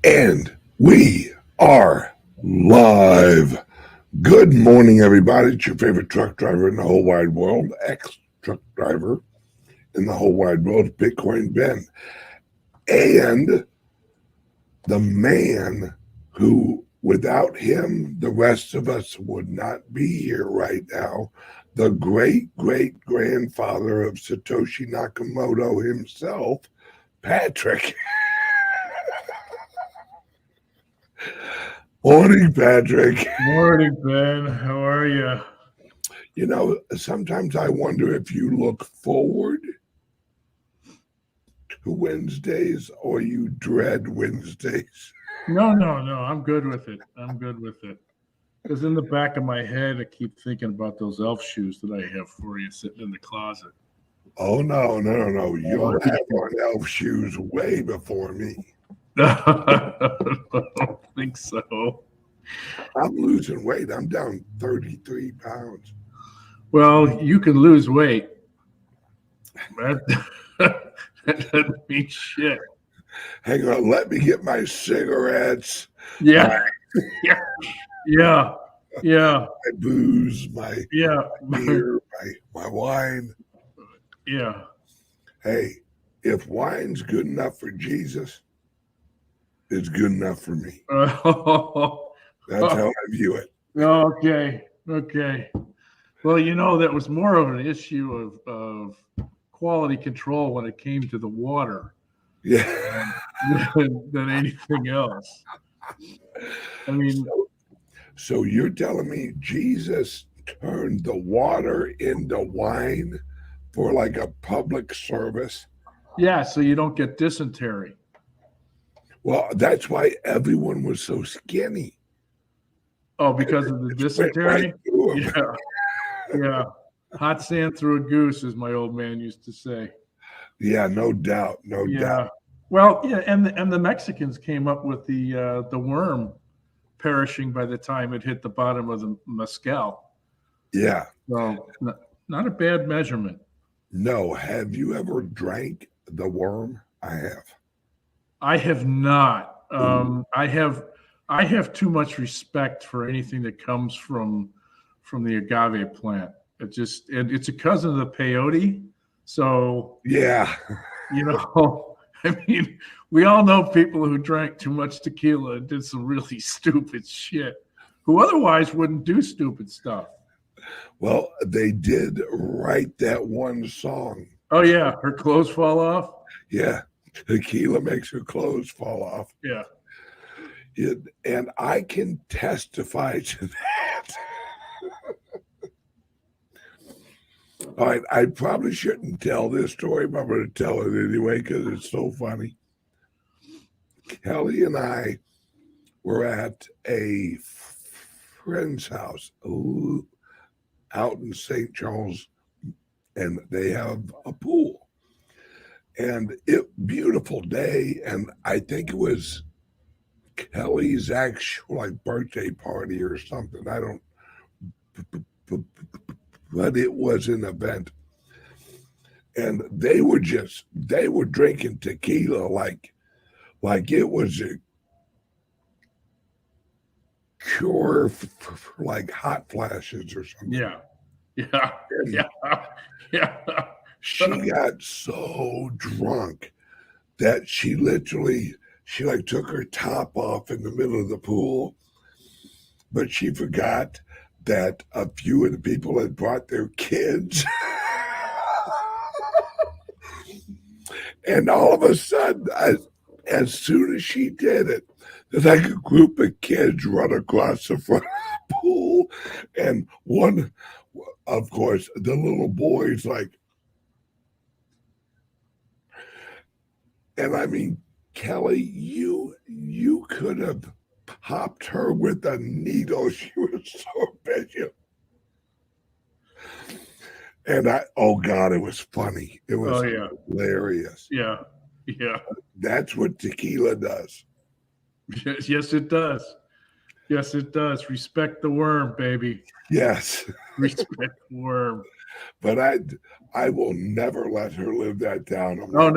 And we are live. Good morning, everybody. It's your favorite truck driver in the whole wide world, ex-truck driver in the whole wide world, Bitcoin Ben. And the man who, without him, the rest of us would not be here right now, the great-great-grandfather of Satoshi Nakamoto himself, Patrick. Morning, Patrick. Morning, Ben. How are you? You know, sometimes I wonder if you look forward to Wednesdays or you dread Wednesdays. No. I'm good with it. Because in the back of my head, I keep thinking about those elf shoes that I have for you sitting in the closet. Oh, no. You'll have on elf shoes way before me. I don't think so. I'm losing weight. I'm down 33 pounds. Well, you can lose weight. That doesn't mean shit. Hang on, let me get my cigarettes. Yeah. My booze, my beer, my wine. Yeah. Hey, if wine's good enough for Jesus, it's good enough for me. That's how I view it. Okay. Well, that was more of an issue of quality control when it came to the water, yeah, than anything else. I mean, so you're telling me Jesus turned the water into wine for like a public service? Yeah, so you don't get dysentery. Well, that's why everyone was so skinny. Oh, because of the dysentery? Yeah. Hot sand through a goose, as my old man used to say. Yeah, no doubt. Well, yeah, and the Mexicans came up with the worm perishing by the time it hit the bottom of the mezcal. Yeah. So not a bad measurement. No. Have you ever drank the worm? I have. I have not. I have too much respect for anything that comes from the agave plant. It's a cousin of the peyote. So yeah, I mean, we all know people who drank too much tequila and did some really stupid shit, who otherwise wouldn't do stupid stuff. Well, they did write that one song. Oh yeah, her clothes fall off. Yeah, tequila makes her clothes fall off. Yeah. And I can testify to that. All right, I probably shouldn't tell this story, but I'm going to tell it anyway because it's so funny. Kelly and I were at a friend's house out in St. Charles, and they have a pool. And beautiful day, and I think it was Kelly's actual birthday party or something. I don't, but it was an event, and they were drinking tequila like it was a cure for like hot flashes or something. Yeah. She got so drunk that she took her top off in the middle of the pool, but she forgot that a few of the people had brought their kids. And all of a sudden, as soon as she did it, there's like a group of kids run across the front of the pool. And one, of course, the little boy's like, and I mean, Kelly, you could have popped her with a needle. She was so vicious. And it was funny. It was hilarious. Yeah. That's what tequila does. Yes, it does. Respect the worm, baby. Yes. Respect the worm. But I will never let her live that down. Oh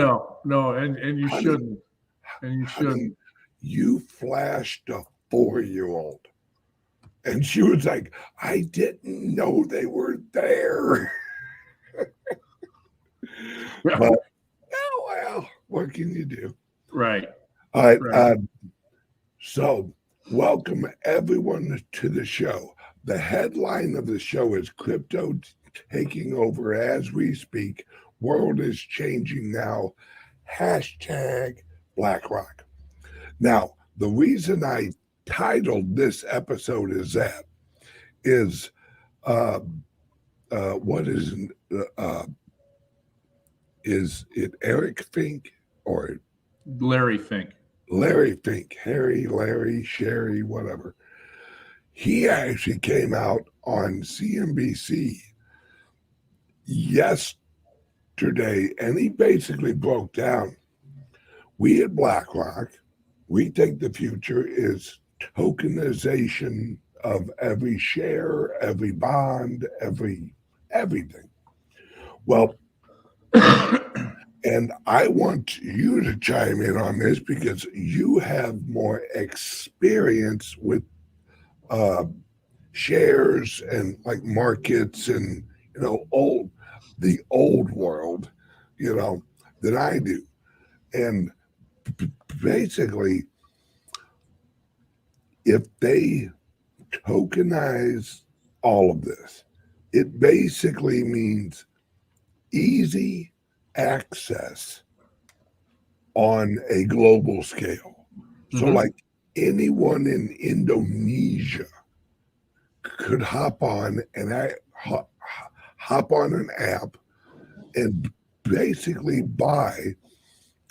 no, and you shouldn't. And you shouldn't. you flashed a 4-year-old. And she was like, I didn't know they were there. But, oh, well, what can you do? Right. All right. Right. So, welcome everyone to the show. The headline of the show is Crypto Taking Over As We Speak. World is changing now. Hashtag BlackRock. Now, the reason I titled this episode is what is it Eric Fink or Larry Fink? Larry Fink, Harry, Larry, Sherry, whatever. He actually came out on CNBC yesterday, and he basically broke down. We at BlackRock, we think the future is tokenization of every share, every bond, everything. Well, and I want you to chime in on this because you have more experience with shares and like markets and the old world, than I do. And basically, if they tokenize all of this, it basically means easy access on a global scale. So like anyone in Indonesia could hop on an app and basically buy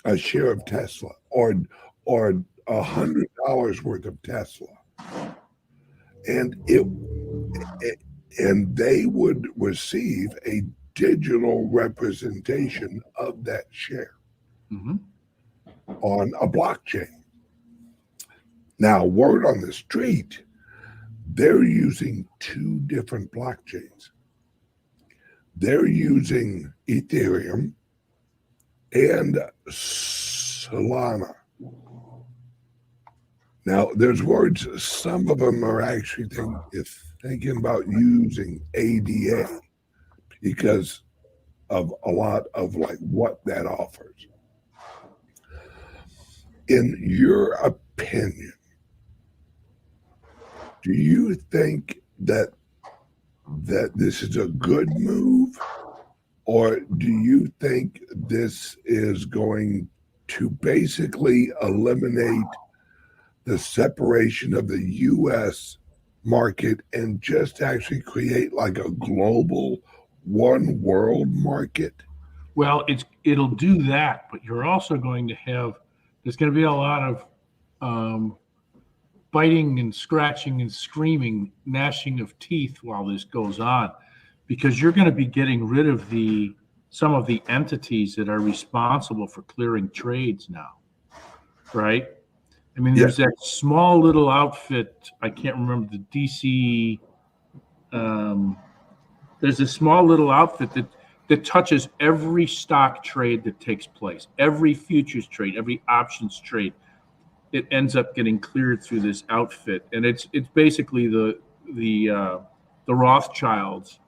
a share of Tesla or $100 worth of Tesla, and and they would receive a digital representation of that share on a blockchain. Now, word on the street, they're using 2 different blockchains. They're using Ethereum and Solana. Now, there's words, some of them are actually thinking about using ADA because of a lot of like what that offers. In your opinion, do you think that this is a good move, or do you think this is going to basically eliminate the separation of the U.S. market and just actually create like a global one world market? Well, it'll do that, but you're also going to have, there's going to be a lot of biting and scratching and screaming, gnashing of teeth while this goes on, because you're going to be getting rid of some of the entities that are responsible for clearing trades now, right? I mean, there's that small little outfit, I can't remember the DC, there's a small little outfit that touches every stock trade that takes place, every futures trade, every options trade. It ends up getting cleared through this outfit, and it's basically the Rothschilds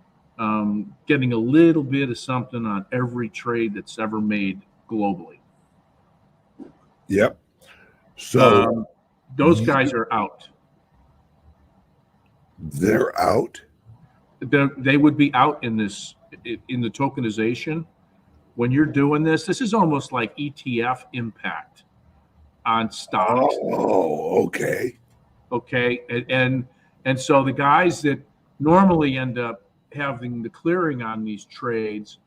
getting a little bit of something on every trade that's ever made globally. Yep. So those guys are out. They're out. They would be out in the tokenization. When you're doing this is almost like ETF impact on stocks. Oh, okay. Okay. And so the guys that normally end up having the clearing on these trades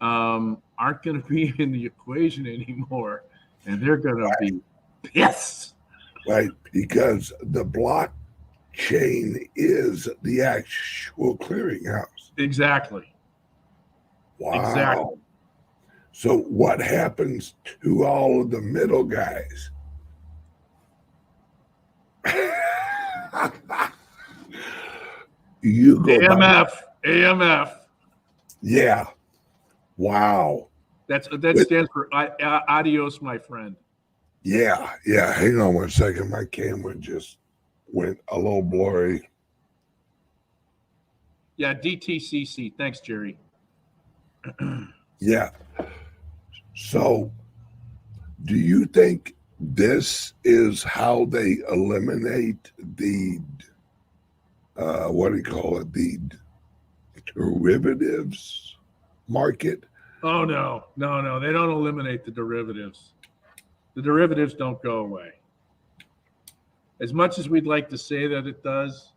aren't going to be in the equation anymore. And they're going to be pissed. Right. Because the blockchain is the actual clearinghouse. Exactly. Wow. Exactly. So what happens to all of the middle guys? You go AMF. Yeah. Wow. That stands for adios, my friend. Yeah, yeah. Hang on one second. My camera just went a little blurry. Yeah, DTCC. Thanks, Jerry. Yeah. So, do you think this is how they eliminate the what do you call it? The derivatives market? Oh no, no, no. They don't eliminate the derivatives. The derivatives don't go away. As much as we'd like to say that it does,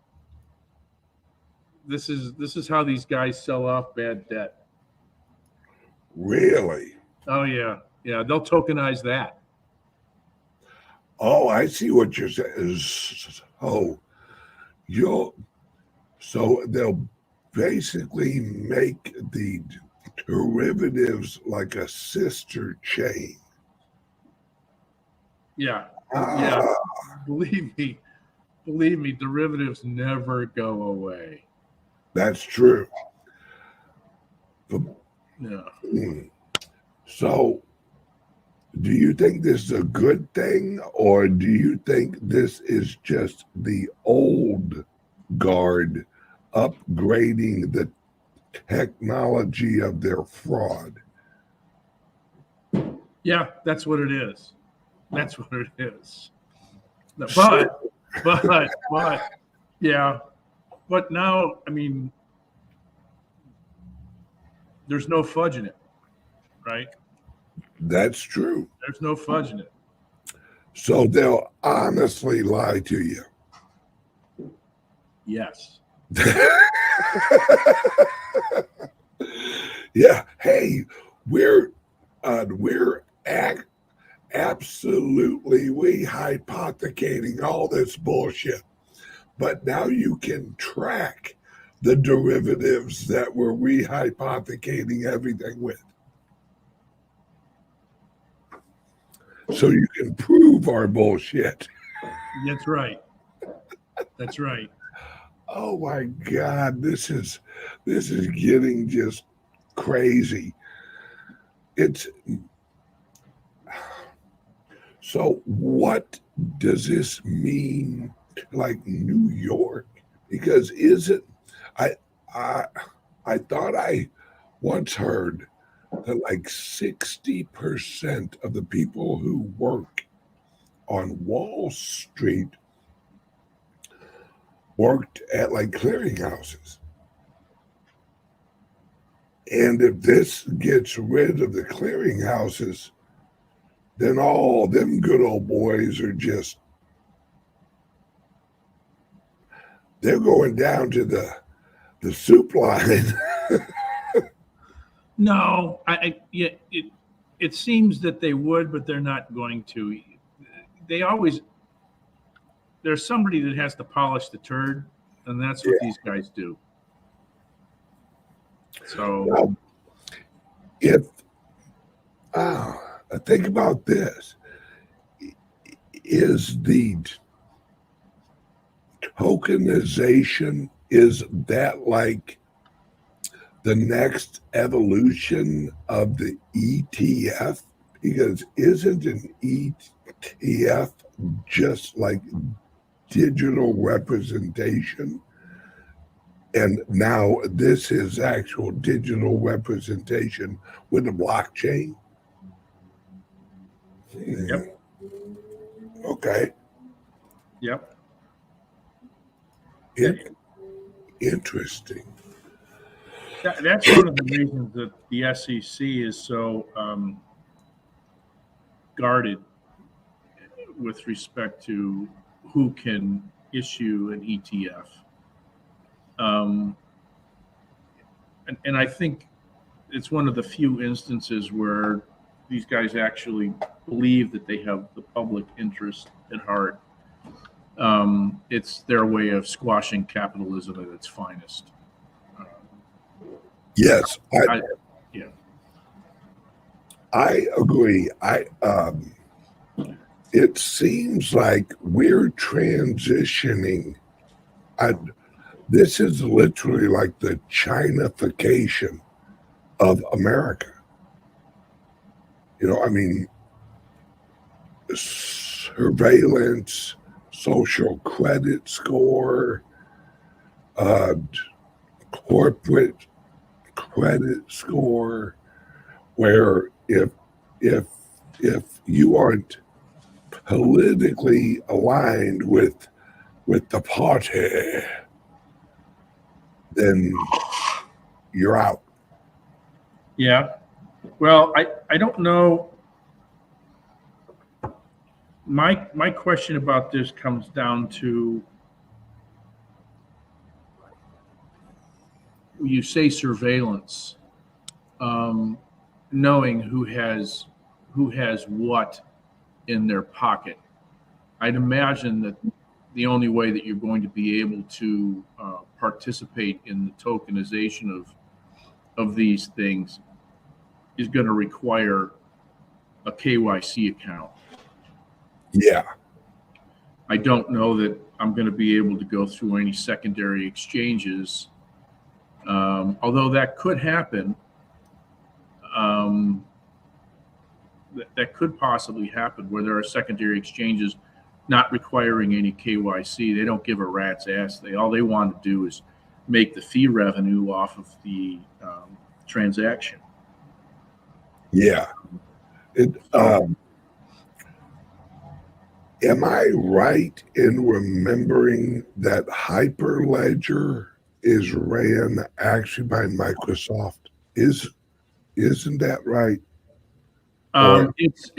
this is how these guys sell off bad debt. Really? Oh yeah, yeah. They'll tokenize that. Oh, I see what you're saying. Oh, you'll so they'll basically make the derivatives like a sister chain. Yeah, yeah. Ah, Believe me, derivatives never go away. that's true. Yeah. So, do you think this is a good thing, or do you think this is just the old guard upgrading the technology of their fraud? Yeah, that's what it is. That's what it is. But, yeah. But now, I mean, there's no fudging it, right? That's true. There's no fudging it. So they'll honestly lie to you. Yes. Yeah. Hey, we're absolutely hypothecating all this bullshit, but now you can track the derivatives that we're rehypothecating everything with. So you can prove our bullshit. That's right. That's right. Oh my God, this is getting just crazy. It's so what does this mean like New York? Because I I I thought I once heard that like 60% of the people who work on Wall Street worked at like clearinghouses. And if this gets rid of the clearinghouses, then all them good old boys are just, they're going down to the soup line. No, yeah, it seems that they would, but they're not going to. They always, there's somebody that has to polish the turd, and that's what these guys do. So, Now, if think about this, is the tokenization, is that like the next evolution of the ETF? Because isn't an ETF just like digital representation? And now this is actual digital representation with a blockchain. Yep. Okay. Yep. Interesting. That's one of the reasons that the SEC is so guarded with respect to who can issue an ETF. And I think it's one of the few instances where these guys actually believe that they have the public interest at heart. It's their way of squashing capitalism at its finest. Yes, Yeah. I agree. It seems like we're transitioning. This is literally like the Chinafication of America. You know, I mean, surveillance, social credit score, uh, corporate credit score, where if you aren't politically aligned with the party, then you're out. Yeah. Well, I don't know. My question about this comes down to, you say surveillance, knowing who has what in their pocket. I'd imagine that the only way that you're going to be able to participate in the tokenization of these things is going to require a KYC account. Yeah. I don't know that I'm going to be able to go through any secondary exchanges, although that could happen. That could possibly happen where there are secondary exchanges not requiring any KYC. They don't give a rat's ass. All they want to do is make the fee revenue off of the transaction. Yeah. Am I right in remembering that Hyperledger is ran actually by Microsoft? Isn't that right? It's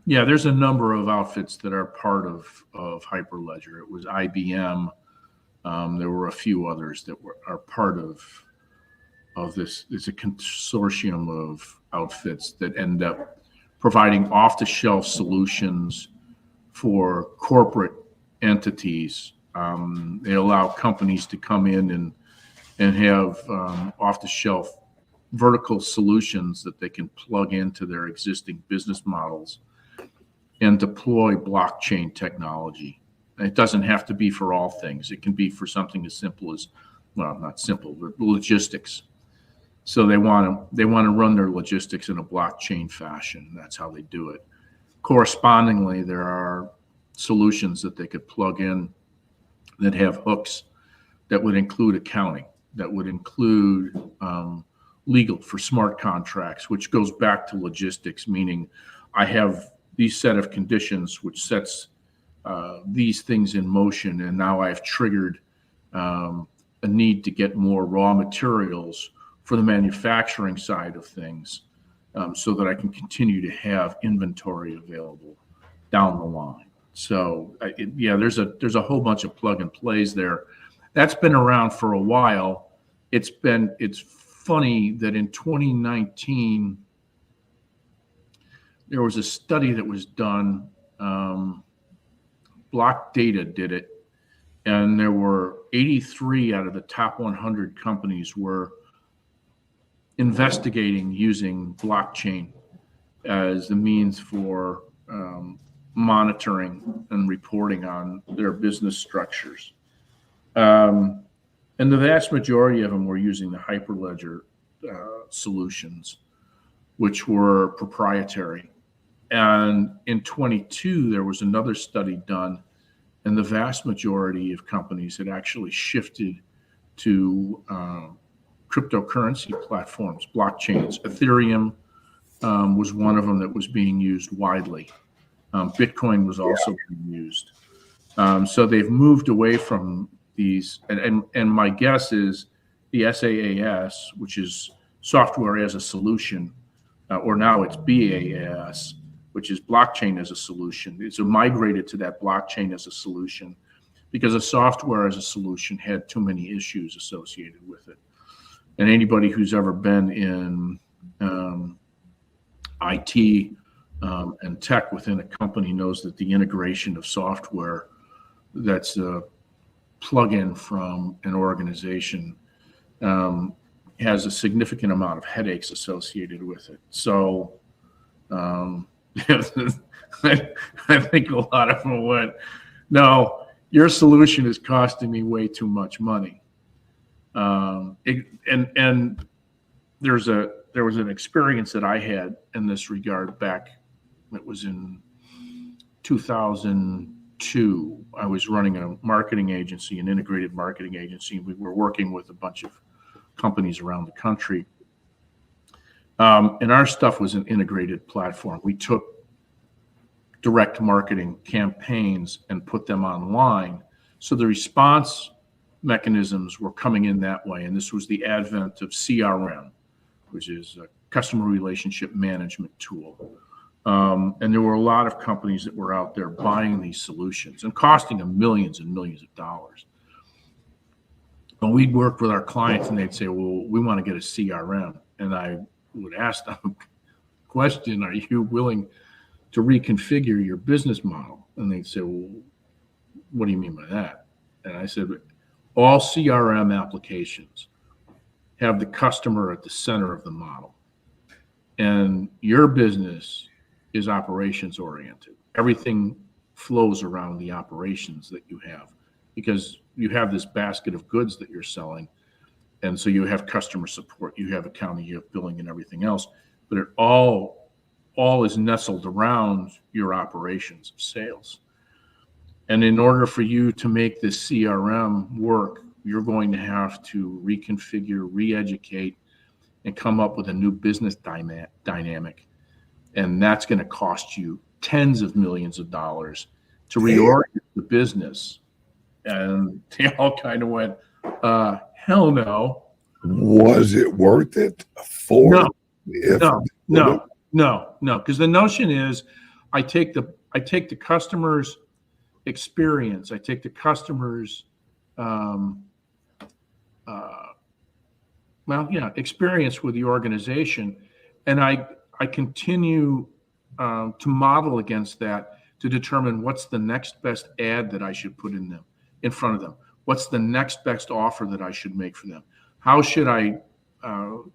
yeah. There's a number of outfits that are part of Hyperledger. It was IBM. There were a few others that are part of this. It's a consortium of outfits that end up providing off-the-shelf solutions for corporate entities. They allow companies to come in and have off-the-shelf vertical solutions that they can plug into their existing business models and deploy blockchain technology. And it doesn't have to be for all things. It can be for something as simple as, well, not simple, but logistics. So they want to run their logistics in a blockchain fashion. That's how they do it. Correspondingly, there are solutions that they could plug in that have hooks that would include accounting, that would include legal for smart contracts, which goes back to logistics, meaning I have these set of conditions which sets these things in motion, and now I've triggered a need to get more raw materials for the manufacturing side of things, so that I can continue to have inventory available down the line. So yeah, there's a whole bunch of plug and plays there. That's been around for a while. It's funny that in 2019 there was a study that was done. Block Data did it, and there were 83 out of the top 100 companies were investigating using blockchain as the means for monitoring and reporting on their business structures. And the vast majority of them were using the Hyperledger solutions, which were proprietary. And in 22, there was another study done, and the vast majority of companies had actually shifted to cryptocurrency platforms, blockchains. Ethereum was one of them that was being used widely. Bitcoin was also being used. So they've moved away from these, and my guess is the SaaS, which is software as a solution, or now it's BaaS, which is blockchain as a solution. It's migrated to that blockchain as a solution because a software as a solution had too many issues associated with it. And anybody who's ever been in IT and tech within a company knows that the integration of software that's a plug-in from an organization has a significant amount of headaches associated with it. So I think a lot of them went, no, your solution is costing me way too much money. And there was an experience that I had in this regard back, it was in 2002. I was running a marketing agency, an integrated marketing agency. We were working with a bunch of companies around the country. And our stuff was an integrated platform. We took direct marketing campaigns and put them online. So the response mechanisms were coming in that way. And this was the advent of CRM, which is a customer relationship management tool. And there were a lot of companies that were out there buying these solutions and costing them millions and millions of dollars. And we'd work with our clients and they'd say, well, we want to get a CRM. And I would ask them a question, are you willing to reconfigure your business model? And they'd say, well, what do you mean by that? And I said, all CRM applications have the customer at the center of the model. And your business is operations oriented. Everything flows around the operations that you have because you have this basket of goods that you're selling. And so you have customer support, you have accounting, you have billing and everything else, but it all is nestled around your operations of sales. And in order for you to make this CRM work, you're going to have to reconfigure, re-educate, and come up with a new business dynamic. And that's going to cost you tens of millions of dollars to reorient the business. And they all kind of went, hell no. Was it worth it for? No. Because the notion is I take the customer's experience, I take the customer's experience with the organization, and I continue to model against that to determine what's the next best ad that I should put in front of them. What's the next best offer that I should make for them? How should I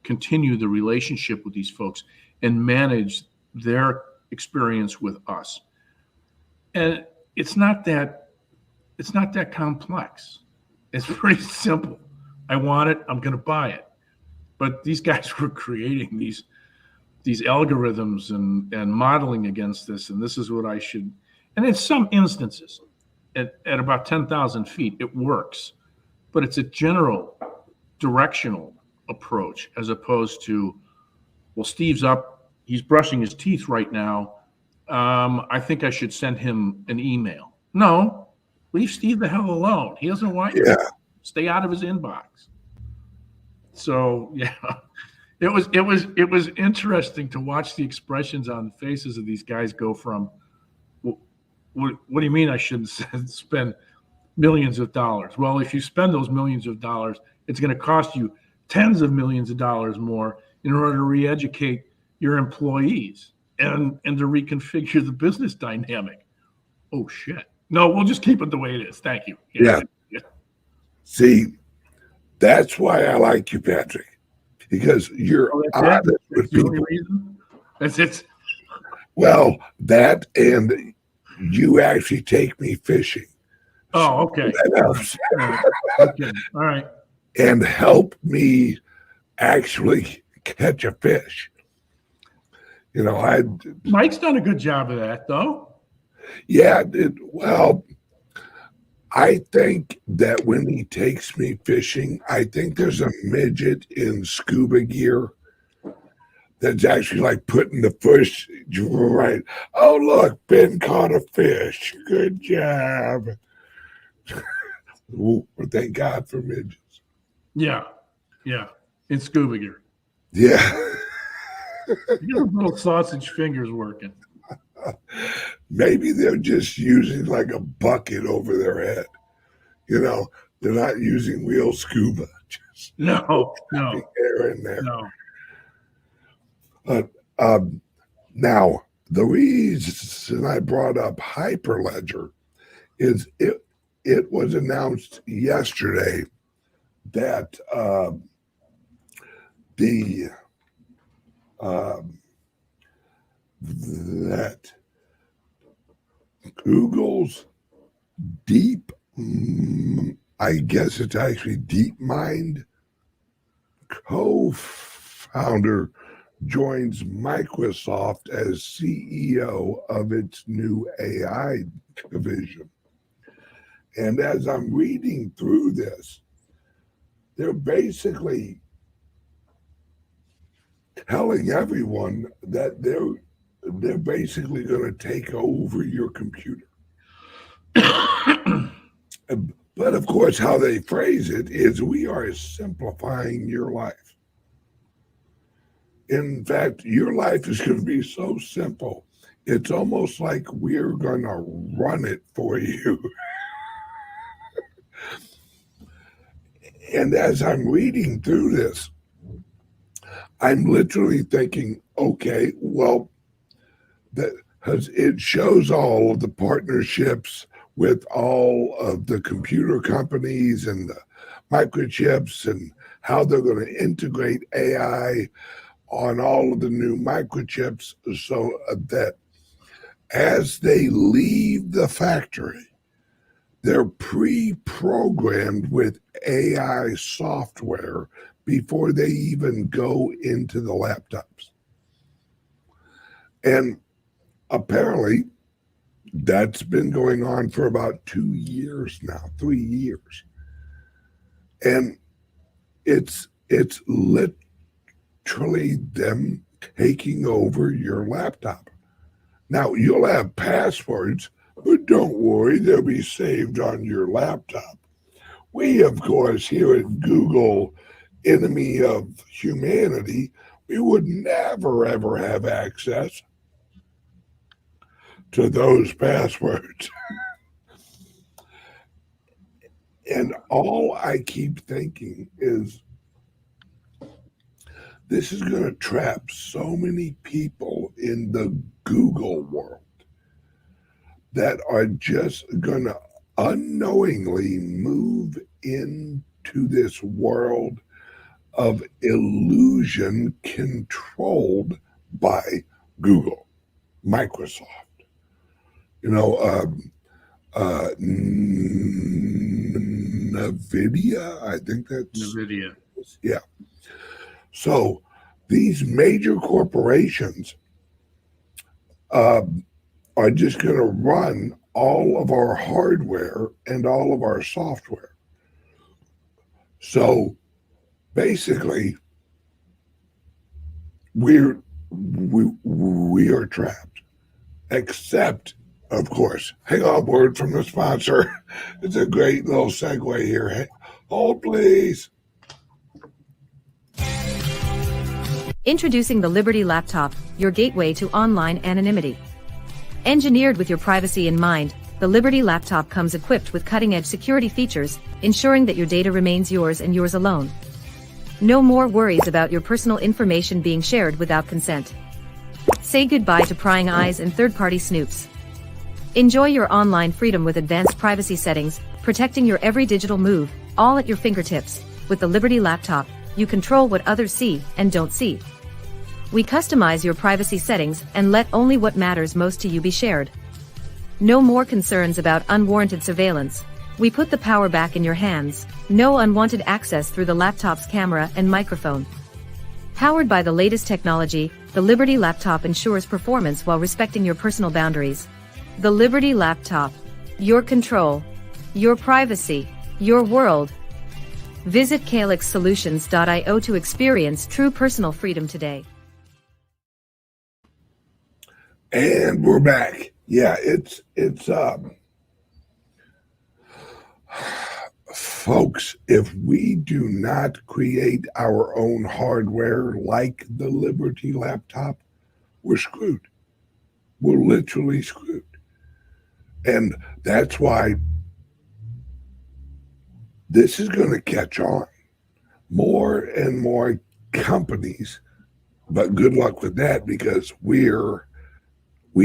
continue the relationship with these folks and manage their experience with us? And it's not that complex. It's pretty simple. I want it, I'm going to buy it. But these guys were creating these algorithms and modeling against this, and this is what I should. And in some instances, at about 10,000 feet, it works, but it's a general directional approach as opposed to, well, Steve's up, he's brushing his teeth right now. I think I should send him an email. No, leave Steve the hell alone. He doesn't want you. Stay out of his inbox. So yeah, it was interesting to watch the expressions on the faces of these guys go from, what do you mean I shouldn't spend millions of dollars? Well, if you spend those millions of dollars, it's going to cost you tens of millions of dollars more in order to re-educate your employees and to reconfigure the business dynamic. Oh shit. No, we'll just keep it the way it is. Thank you. Yeah. See, that's why I like you, Patrick, because you're honest with people. The only reason? That's it. Well, that and you actually take me fishing. Oh, okay. So that helps. Okay. All right. And help me actually catch a fish. You know, Mike's done a good job of that, though. Yeah. Well, I think that when he takes me fishing, I think there's a midget in scuba gear that's actually like putting the fish right. Oh, look, Ben caught a fish. Good job. Ooh, thank God for midgets. Yeah. In scuba gear. Yeah. Your little sausage fingers working. Maybe they're just using like a bucket over their head. You know, they're not using real scuba. Just no. Air in there. No. But now, the reason I brought up Hyperledger is it was announced yesterday that that Google's I guess it's actually DeepMind co-founder joins Microsoft as CEO of its new AI division. And as I'm reading through this, they're basically telling everyone that they're basically going to take over your computer. But of course, how they phrase it is, we are simplifying your life. In fact, your life is going to be so simple, it's almost like we're going to run it for you. And as I'm reading through this, I'm literally thinking, okay, well, because it shows all of the partnerships with all of the computer companies and the microchips and how they're going to integrate AI on all of the new microchips so that as they leave the factory, they're pre-programmed with AI software before they even go into the laptops. And apparently, that's been going on for about 2 years now, 3 years. And it's literally them taking over your laptop. Now, you'll have passwords, but don't worry, they'll be saved on your laptop. We, of course, here at Google, enemy of humanity, we would never, ever have access to those passwords. And all I keep thinking is, this is going to trap so many people in the Google world that are just going to unknowingly move into this world of illusion controlled by Google, Microsoft. You know, NVIDIA, I think that's NVIDIA. Yeah. So these major corporations are just going to run all of our hardware and all of our software. So basically, we are trapped, except, of course, hang on, word from the sponsor. It's a great little segue here. Hey, hold, please. Introducing the Liberty Laptop, your gateway to online anonymity. Engineered with your privacy in mind, the Liberty Laptop comes equipped with cutting-edge security features, ensuring that your data remains yours and yours alone. No more worries about your personal information being shared without consent. Say goodbye to prying eyes and third-party snoops. Enjoy your online freedom with advanced privacy settings, protecting your every digital move, all at your fingertips. With the Liberty Laptop, you control what others see and don't see. We customize your privacy settings and let only what matters most to you be shared. No more concerns about unwarranted surveillance. We put the power back in your hands. No unwanted access through the laptop's camera and microphone. Powered by the latest technology, the Liberty Laptop ensures performance while respecting your personal boundaries. The Liberty Laptop. Your control. Your privacy. Your world. Visit calixsolutions.io to experience true personal freedom today. And we're back. Yeah, it's folks, if we do not create our own hardware like the Liberty Laptop, we're screwed. We're literally screwed. And that's why this is going to catch on. More and more companies, but good luck with that, because we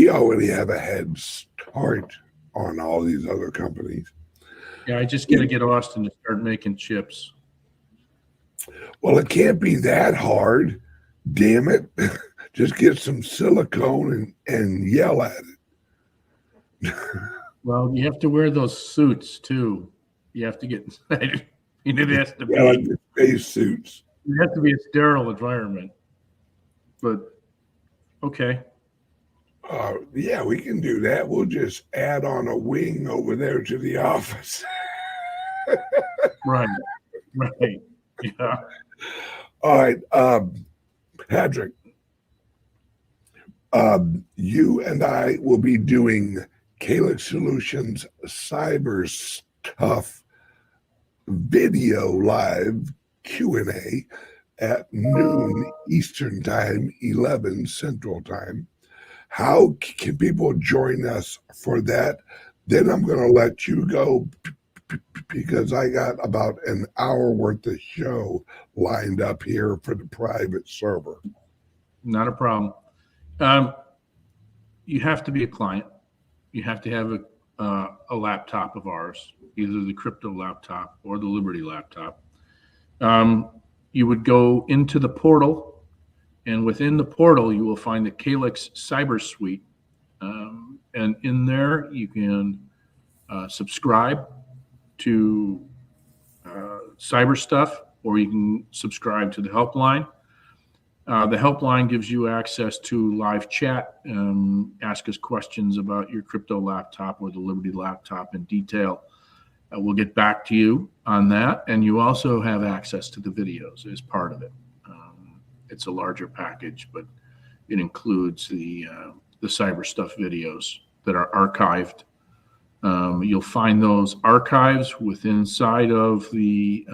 already have a head start on all these other companies. Yeah, I just got to get Austin to start making chips. Well, it can't be that hard. Damn it. Just get some silicone and yell at it. Well, you have to wear those suits too. You have to get inside. It has to be like the space suits. It has to be a sterile environment. but okay. Yeah, we can do that. We'll just add on a wing over there to the office. Right. Right. Yeah. All right, Patrick, you and I will be doing CALIX Solutions Cyber Stuff video live Q&A at noon Eastern Time, 11 Central Time. How can people join us for that? Then I'm going to let you go because I got about an hour worth of show lined up here for the private server. Not a problem. You have to be a client. You have to have a laptop of ours, either the crypto laptop or the Liberty laptop. You would go into the portal, and within the portal, you will find the CALIX Cyber Suite. And in there, you can subscribe to cyber stuff, or you can subscribe to the helpline. The helpline gives you access to live chat, ask us questions about your crypto laptop or the Liberty laptop in detail. We'll get back to you on that. And you also have access to the videos as part of it. It's a larger package, but it includes the cyber stuff videos that are archived. You'll find those archives inside of the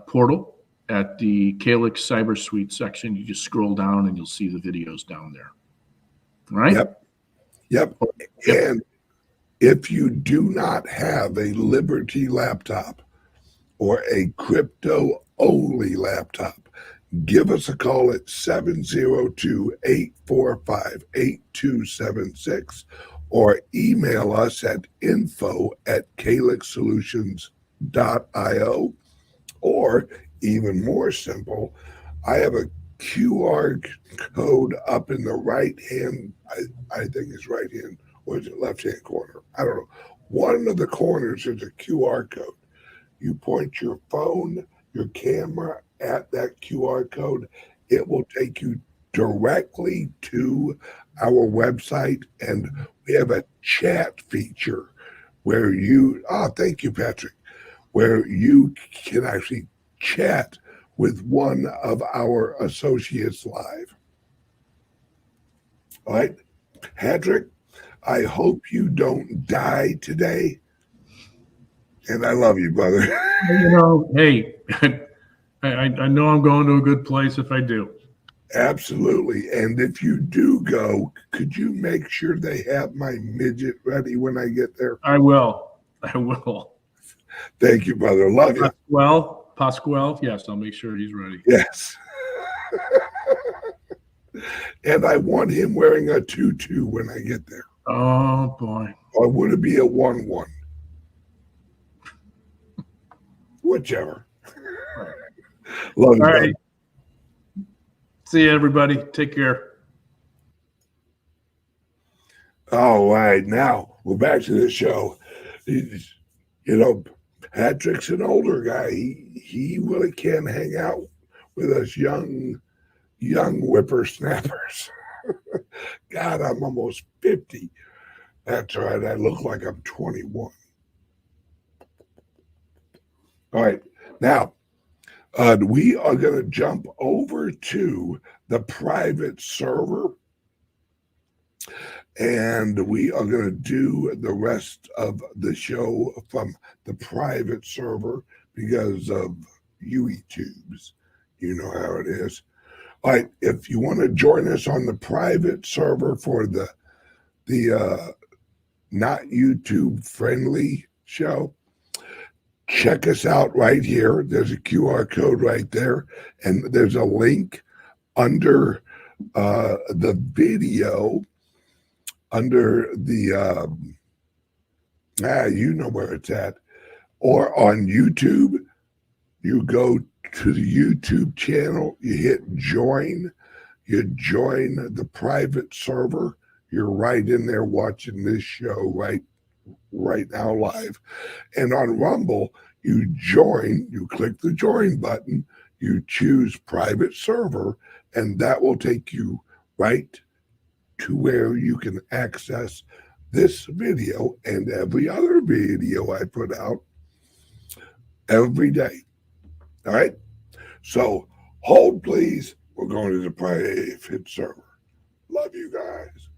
portal at the CALIX Cyber Suite section. You just scroll down and you'll see the videos down there. All right? Yep. And if you do not have a Liberty laptop or a crypto-only laptop, give us a call at 702-845-8276 or email us at info@calixsolutions.io. Or even more simple, I have a QR code up in the right hand, I think it's right hand, or is it left hand corner? I don't know. One of the corners is a QR code. You point your phone, your camera at that QR code, it will take you directly to our website, and we have a chat feature where thank you, Patrick, where you can actually chat with one of our associates live. All right, Patrick, I hope you don't die today. And I love you, brother. Hey, I know I'm going to a good place if I do. Absolutely. And if you do go, could you make sure they have my midget ready when I get there? I will. Thank you, brother. Love you. Pasquale, yes, I'll make sure he's ready. Yes. And I want him wearing a tutu when I get there. Oh, boy. Or would it be a 1-1? Whichever. Love you. All right. See you, everybody. Take care. All right. Now we're back to the show. Patrick's an older guy. He really can hang out with us young whippersnappers. God, I'm almost 50. That's right. I look like I'm 21. All right. Now, we are going to jump over to the private server, and we are going to do the rest of the show from the private server because of YouTubes. You know how it is. All right, if you want to join us on the private server for the not YouTube friendly show, check us out right here. There's a QR code right there, and there's a link under the video, under the you know where it's at, or on YouTube. You go to the YouTube channel, you hit join, you join the private server. You're right in there watching this show right now live. And on Rumble, you join, you click the join button, you choose private server, and that will take you right to where you can access this video and every other video I put out every day. All right? So hold, please. We're going to the private server. Love you guys.